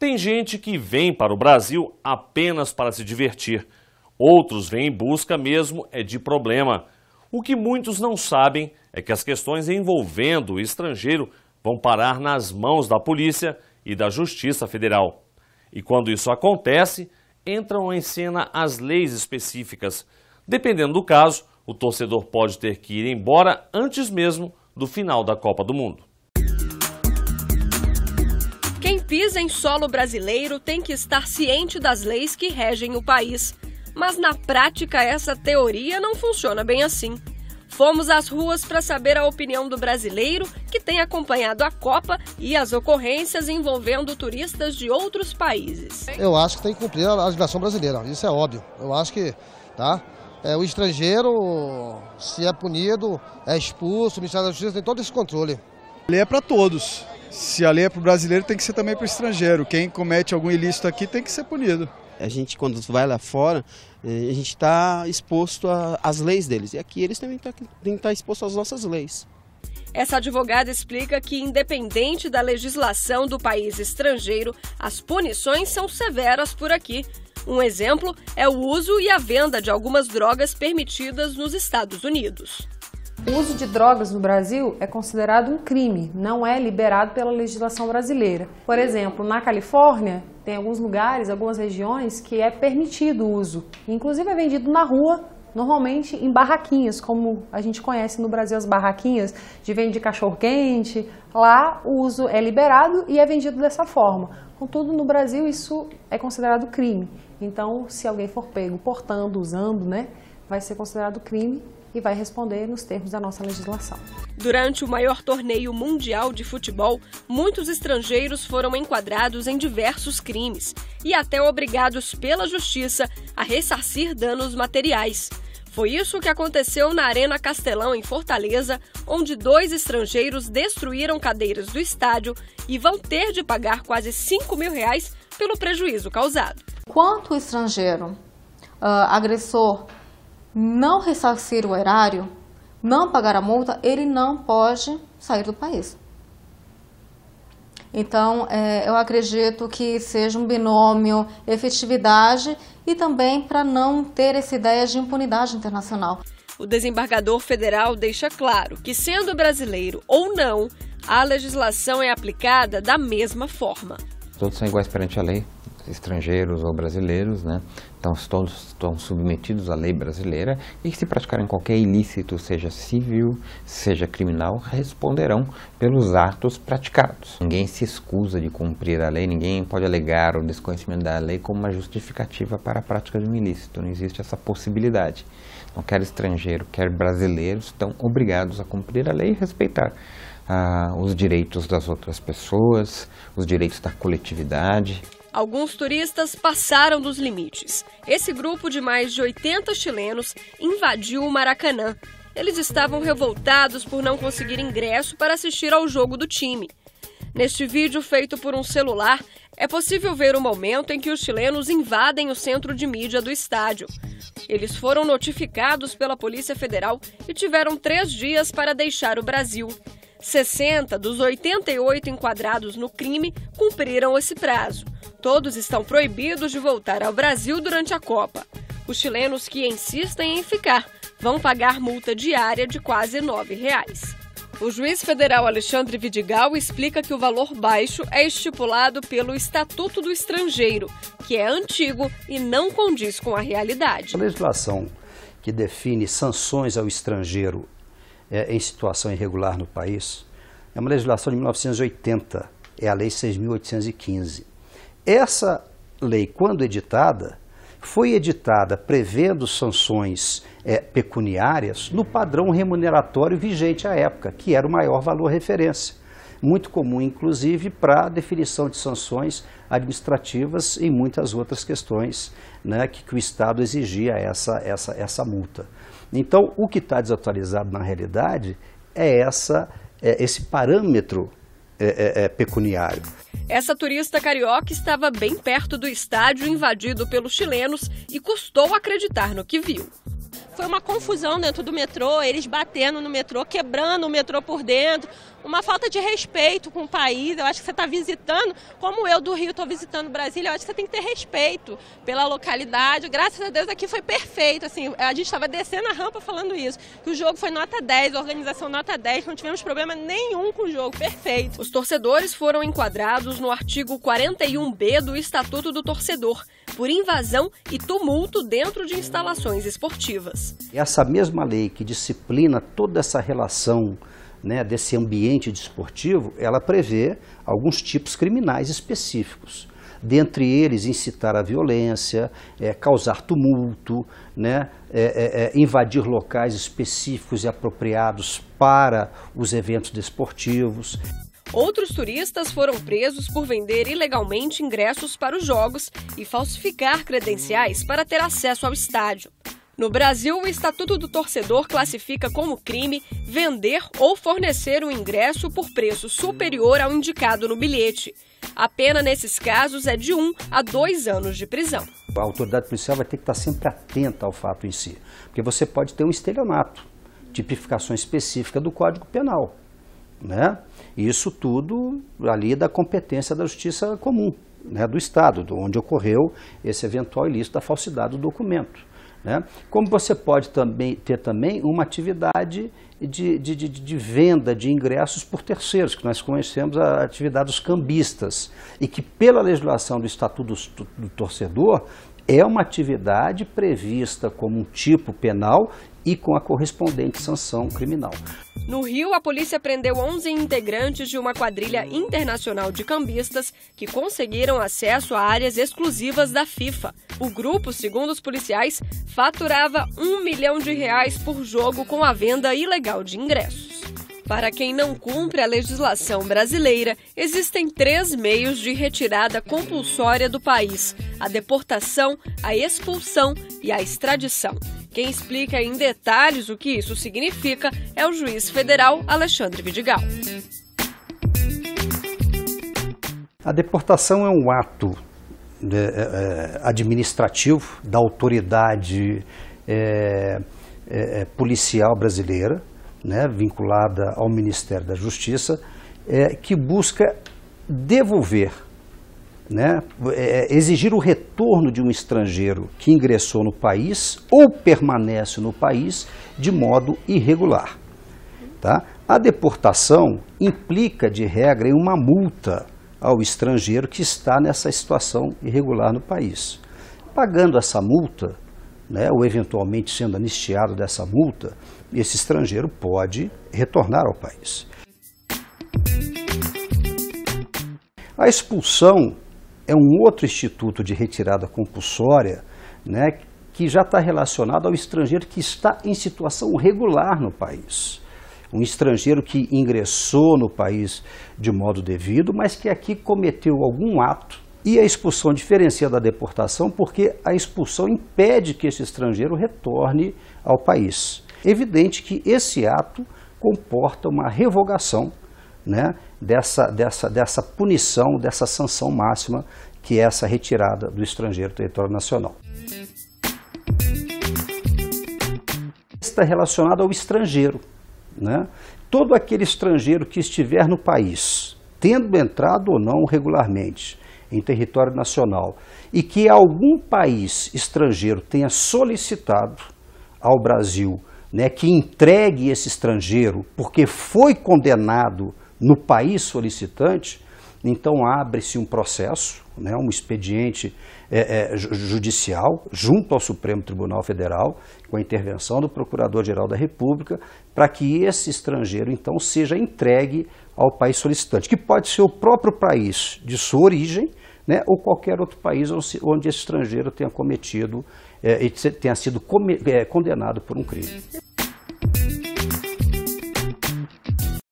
Tem gente que vem para o Brasil apenas para se divertir. Outros vêm em busca mesmo de problema. O que muitos não sabem é que as questões envolvendo o estrangeiro vão parar nas mãos da polícia e da Justiça Federal. E quando isso acontece, entram em cena as leis específicas. Dependendo do caso, o torcedor pode ter que ir embora antes mesmo do final da Copa do Mundo. Quem pisa em solo brasileiro tem que estar ciente das leis que regem o país. Mas na prática essa teoria não funciona bem assim. Fomos às ruas para saber a opinião do brasileiro que tem acompanhado a Copa e as ocorrências envolvendo turistas de outros países. Eu acho que tem que cumprir a legislação brasileira, isso é óbvio. Eu acho que o estrangeiro, se é punido, é expulso, o Ministério da Justiça tem todo esse controle. A lei é para todos. Se a lei é para o brasileiro, tem que ser também para o estrangeiro. Quem comete algum ilícito aqui tem que ser punido. A gente, quando vai lá fora, a gente está exposto às leis deles. E aqui eles também têm que estar expostos às nossas leis. Essa advogada explica que, independente da legislação do país estrangeiro, as punições são severas por aqui. Um exemplo é o uso e a venda de algumas drogas permitidas nos Estados Unidos. O uso de drogas no Brasil é considerado um crime, não é liberado pela legislação brasileira. Por exemplo, na Califórnia, tem alguns lugares, algumas regiões que é permitido o uso. Inclusive é vendido na rua, normalmente em barraquinhas, como a gente conhece no Brasil as barraquinhas de venda de cachorro-quente. Lá o uso é liberado e é vendido dessa forma. Contudo, no Brasil isso é considerado crime. Então, se alguém for pego portando, usando, vai ser considerado crime e vai responder nos termos da nossa legislação. Durante o maior torneio mundial de futebol, muitos estrangeiros foram enquadrados em diversos crimes e até obrigados pela justiça a ressarcir danos materiais. Foi isso que aconteceu na Arena Castelão, em Fortaleza, onde 2 estrangeiros destruíram cadeiras do estádio e vão ter de pagar quase R$5 mil pelo prejuízo causado. Enquanto o estrangeiro agressor não ressarcir o erário, não pagar a multa, ele não pode sair do país. Então, eu acredito que seja um binômio efetividade e também para não ter essa ideia de impunidade internacional. O desembargador federal deixa claro que, sendo brasileiro ou não, a legislação é aplicada da mesma forma. Todos são iguais perante a lei, estrangeiros ou brasileiros, Então, todos estão submetidos à lei brasileira e se praticarem qualquer ilícito, seja civil, seja criminal, responderão pelos atos praticados. Ninguém se escusa de cumprir a lei, ninguém pode alegar o desconhecimento da lei como uma justificativa para a prática de um ilícito. Não existe essa possibilidade. Então, quer estrangeiro, quer brasileiros, estão obrigados a cumprir a lei e respeitar os direitos das outras pessoas, os direitos da coletividade. Alguns turistas passaram dos limites. Esse grupo de mais de 80 chilenos invadiu o Maracanã. Eles estavam revoltados por não conseguir ingresso para assistir ao jogo do time. Neste vídeo feito por um celular, é possível ver o momento em que os chilenos invadem o centro de mídia do estádio. Eles foram notificados pela Polícia Federal e tiveram 3 dias para deixar o Brasil. 60 dos 88 enquadrados no crime cumpriram esse prazo. Todos estão proibidos de voltar ao Brasil durante a Copa. Os chilenos que insistem em ficar vão pagar multa diária de quase R$9. O juiz federal Alexandre Vidigal explica que o valor baixo é estipulado pelo Estatuto do Estrangeiro, que é antigo e não condiz com a realidade. A legislação que define sanções ao estrangeiro em situação irregular no país é uma legislação de 1980, é a Lei 6.815. Essa lei, quando editada, foi editada prevendo sanções pecuniárias no padrão remuneratório vigente à época, que era o maior valor referência. Muito comum, inclusive, para a definição de sanções administrativas e muitas outras questões que o Estado exigia essa multa. Então, o que está desatualizado na realidade é esse parâmetro pecuniário. Essa turista carioca estava bem perto do estádio invadido pelos chilenos e custou acreditar no que viu. Foi uma confusão dentro do metrô, eles batendo no metrô, quebrando o metrô por dentro. uma falta de respeito com o país. Eu acho que você está visitando, como eu do Rio estou visitando Brasília, eu acho que você tem que ter respeito pela localidade. Graças a Deus aqui foi perfeito, assim, a gente estava descendo a rampa falando isso, que o jogo foi nota 10, a organização nota 10, não tivemos problema nenhum com o jogo, perfeito. Os torcedores foram enquadrados no artigo 41B do Estatuto do Torcedor, por invasão e tumulto dentro de instalações esportivas. Essa mesma lei que disciplina toda essa relação, né, desse ambiente desportivo, ela prevê alguns tipos criminais específicos. Dentre eles, incitar a violência, causar tumulto, né, invadir locais específicos e apropriados para os eventos desportivos. Outros turistas foram presos por vender ilegalmente ingressos para os jogos e falsificar credenciais para ter acesso ao estádio. No Brasil, o Estatuto do Torcedor classifica como crime vender ou fornecer um ingresso por preço superior ao indicado no bilhete. A pena nesses casos é de 1 a 2 anos de prisão. A autoridade policial vai ter que estar sempre atenta ao fato em si, porque você pode ter um estelionato, tipificação específica do Código Penal, né? Isso tudo ali da competência da Justiça Comum, né, do Estado, onde ocorreu esse eventual ilícito da falsidade do documento. Né? Como você pode ter também uma atividade de venda de ingressos por terceiros, que nós conhecemos a atividade dos cambistas, e que pela legislação do Estatuto do Torcedor é uma atividade prevista como um tipo penal e com a correspondente sanção criminal. No Rio, a polícia prendeu 11 integrantes de uma quadrilha internacional de cambistas que conseguiram acesso a áreas exclusivas da FIFA. O grupo, segundo os policiais, faturava R$1 milhão por jogo com a venda ilegal de ingressos. Para quem não cumpre a legislação brasileira, existem 3 meios de retirada compulsória do país: a deportação, a expulsão e a extradição. Quem explica em detalhes o que isso significa é o juiz federal Alexandre Vidigal. A deportação é um ato administrativo da autoridade policial brasileira, né, vinculada ao Ministério da Justiça, que busca devolver, né, exigir o retorno de um estrangeiro que ingressou no país ou permanece no país de modo irregular. Tá? A deportação implica, de regra, em uma multa ao estrangeiro que está nessa situação irregular no país. Pagando essa multa, né, ou eventualmente sendo anistiado dessa multa, esse estrangeiro pode retornar ao país. A expulsão é um outro instituto de retirada compulsória, né, que já está relacionado ao estrangeiro que está em situação regular no país. Um estrangeiro que ingressou no país de modo devido, mas que aqui cometeu algum ato. E a expulsão diferencia da deportação porque a expulsão impede que esse estrangeiro retorne ao país. Evidente que esse ato comporta uma revogação, né, dessa punição, dessa sanção máxima, que é essa retirada do estrangeiro do território nacional. Está relacionado ao estrangeiro, né? Todo aquele estrangeiro que estiver no país, tendo entrado ou não regularmente em território nacional, e que algum país estrangeiro tenha solicitado ao Brasil, né, que entregue esse estrangeiro porque foi condenado no país solicitante, então abre-se um processo, né, um expediente judicial junto ao Supremo Tribunal Federal, com a intervenção do Procurador-Geral da República, para que esse estrangeiro então seja entregue ao país solicitante, que pode ser o próprio país de sua origem, né, ou qualquer outro país onde esse estrangeiro tenha cometido e tenha sido condenado por um crime.